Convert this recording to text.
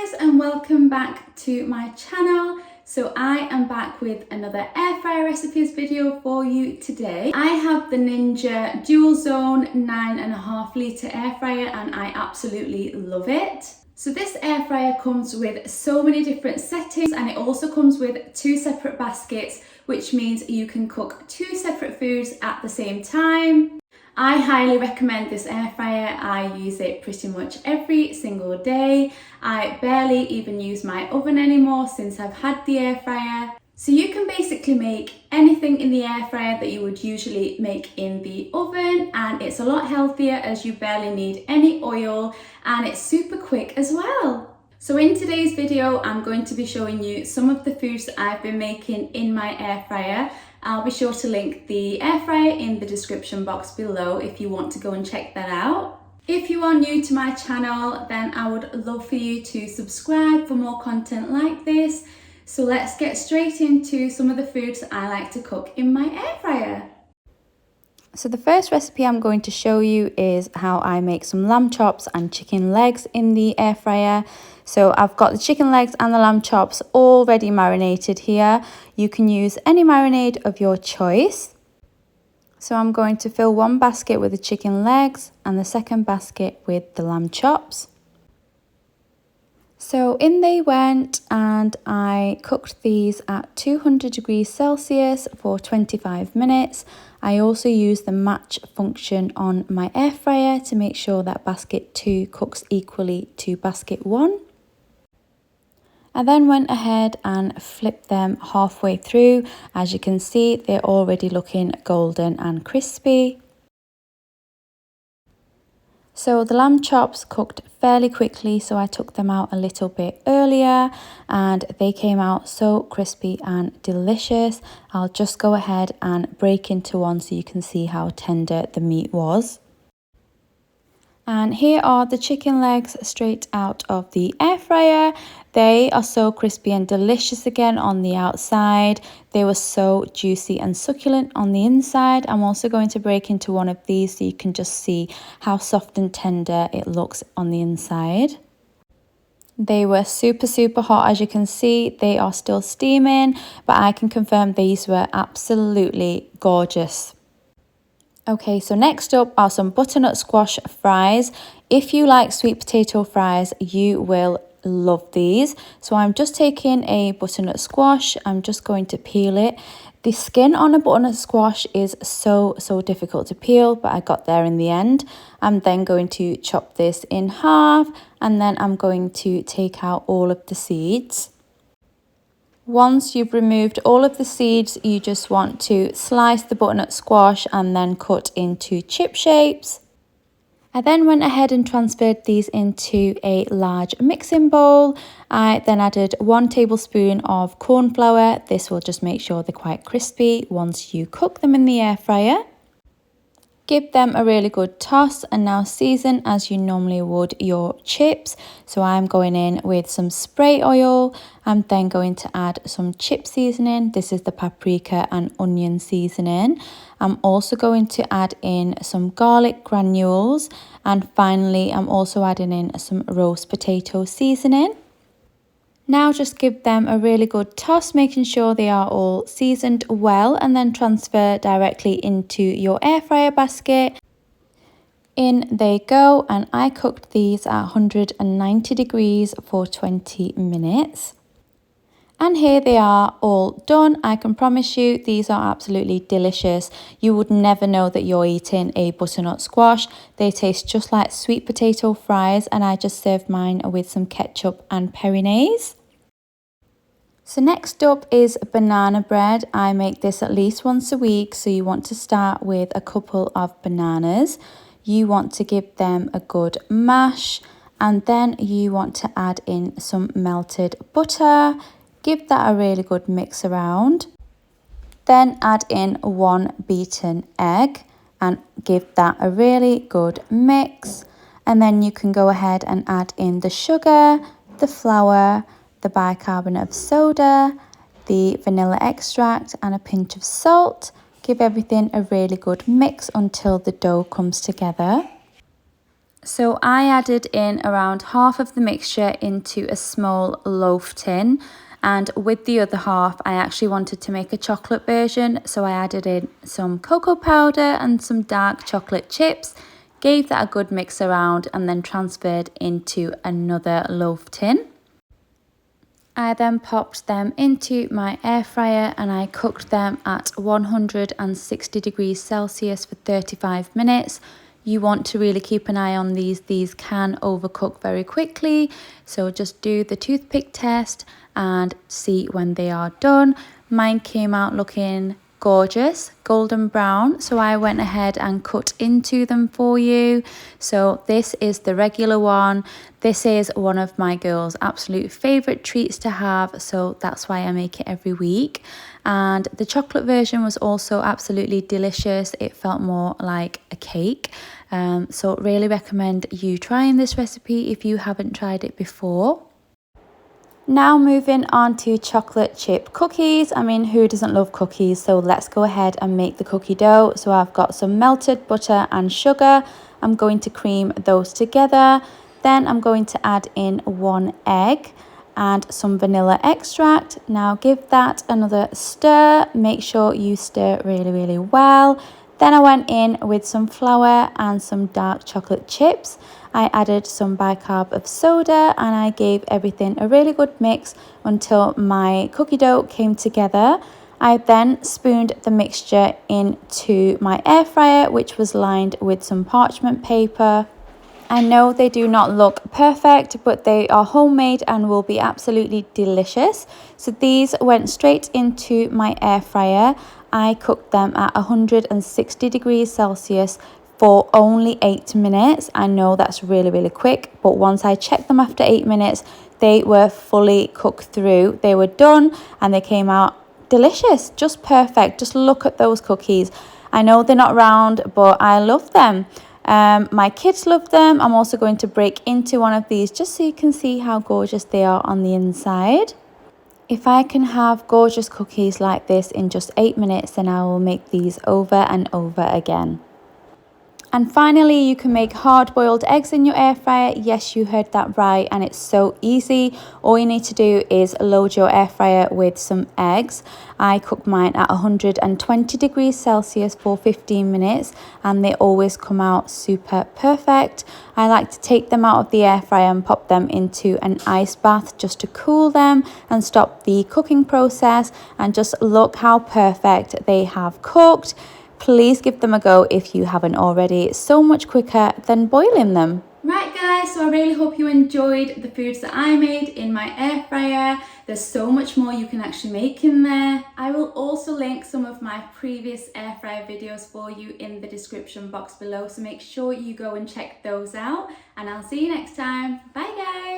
guys, and welcome back to my channel. So I am back with another air fryer recipes video for you today. I have the Ninja Dual Zone 9.5 litre air fryer and I absolutely love it. So this air fryer comes with so many different settings, and it also comes with 2 separate baskets, which means you can cook 2 separate foods at the same time. I highly recommend this air fryer. I use it pretty much every single day. I barely even use my oven anymore since I've had the air fryer. So you can basically make anything in the air fryer that you would usually make in the oven, and it's a lot healthier as you barely need any oil, and it's super quick as well. So in today's video, I'm going to be showing you some of the foods that I've been making in my air fryer. I'll be sure to link the air fryer in the description box below if you want to go and check that out. If you are new to my channel, then I would love for you to subscribe for more content like this. So let's get straight into some of the foods that I like to cook in my air fryer. So the first recipe I'm going to show you is how I make some lamb chops and chicken legs in the air fryer. So I've got the chicken legs and the lamb chops already marinated here. You can use any marinade of your choice. So I'm going to fill one basket with the chicken legs and the second basket with the lamb chops. So in they went, and I cooked these at 200 degrees Celsius for 25 minutes. I also used the match function on my air fryer to make sure that basket 2 cooks equally to basket 1. I then went ahead and flipped them halfway through. As you can see, they're already looking golden and crispy. So the lamb chops cooked fairly quickly, so I took them out a little bit earlier and they came out so crispy and delicious. I'll just go ahead and break into one so you can see how tender the meat was. And here are the chicken legs straight out of the air fryer. They are so crispy and delicious again on the outside. They were so juicy and succulent on the inside. I'm also going to break into one of these so you can just see how soft and tender it looks on the inside. They were super hot, as you can see. They are still steaming, but I can confirm these were absolutely gorgeous. Okay, so next up are some butternut squash fries. If you like sweet potato fries, you will love these. So I'm just taking a butternut squash. I'm just going to peel it. The skin on a butternut squash is so difficult to peel, but I got there in the end. I'm then going to chop this in half, and then I'm going to take out all of the seeds. Once you've removed all of the seeds, you just want to slice the butternut squash and then cut into chip shapes. I then went ahead and transferred these into a large mixing bowl. I then added 1 tablespoon of corn flour. This will just make sure they're quite crispy once you cook them in the air fryer. Give them a really good toss, and now season as you normally would your chips. So I'm going in with some spray oil. I'm then going to add some chip seasoning. This is the paprika and onion seasoning. I'm also going to add in some garlic granules, and finally I'm also adding in some roast potato seasoning. Now just give them a really good toss, making sure they are all seasoned well, and then transfer directly into your air fryer basket. In they go, and I cooked these at 190 degrees for 20 minutes. And here they are all done. I can promise you these are absolutely delicious. You would never know that you're eating a butternut squash. They taste just like sweet potato fries, and I just served mine with some ketchup and peri-nase. So next up is banana bread. I make this at least once a week, so you want to start with a couple of bananas. You want to give them a good mash, and then you want to add in some melted butter. Give that a really good mix around. Then add in 1 beaten egg and give that a really good mix. And then you can go ahead and add in the sugar, the flour, the bicarbonate of soda, the vanilla extract, and a pinch of salt. Give everything a really good mix until the dough comes together. So I added in around half of the mixture into a small loaf tin, and with the other half I actually wanted to make a chocolate version, so I added in some cocoa powder and some dark chocolate chips, gave that a good mix around and then transferred into another loaf tin. I then popped them into my air fryer and I cooked them at 160 degrees Celsius for 35 minutes. You want to really keep an eye on these can overcook very quickly, so just do the toothpick test and see when they are done. Mine came out looking gorgeous, golden brown, so I went ahead and cut into them for you. So this is the regular one. This is one of my girls' absolute favorite treats to have, so that's why I make it every week. And the chocolate version was also absolutely delicious. It felt more like a cake. So really recommend you trying this recipe if you haven't tried it before. Now moving on to chocolate chip cookies. I mean, who doesn't love cookies? So let's go ahead and make the cookie dough. So I've got some melted butter and sugar. I'm going to cream those together. Then I'm going to add in 1 egg and some vanilla extract. Now give that another stir. Make sure you stir really well. Then I went in with some flour and some dark chocolate chips. I added some bicarb of soda and I gave everything a really good mix until my cookie dough came together. I then spooned the mixture into my air fryer, which was lined with some parchment paper. I know they do not look perfect, but they are homemade and will be absolutely delicious. So these went straight into my air fryer. I cooked them at 160 degrees Celsius for only 8 minutes. I know that's really quick, but once I checked them after 8 minutes, they were fully cooked through. They were done and they came out delicious, just perfect. Just look at those cookies. I know they're not round, but I love them. My kids love them. I'm also going to break into one of these just so you can see how gorgeous they are on the inside. If I can have gorgeous cookies like this in just 8 minutes, then I will make these over and over again. And finally, you can make hard-boiled eggs in your air fryer. Yes, you heard that right, and it's so easy. All you need to do is load your air fryer with some eggs. I cook mine at 120 degrees Celsius for 15 minutes, and they always come out super perfect. I like to take them out of the air fryer and pop them into an ice bath just to cool them and stop the cooking process. And just look how perfect they have cooked. Please give them a go if you haven't already. It's so much quicker than boiling them. Right guys, so I really hope you enjoyed the foods that I made in my air fryer. There's so much more you can actually make in there. I will also link some of my previous air fryer videos for you in the description box below, so make sure you go and check those out, and I'll see you next time. Bye guys!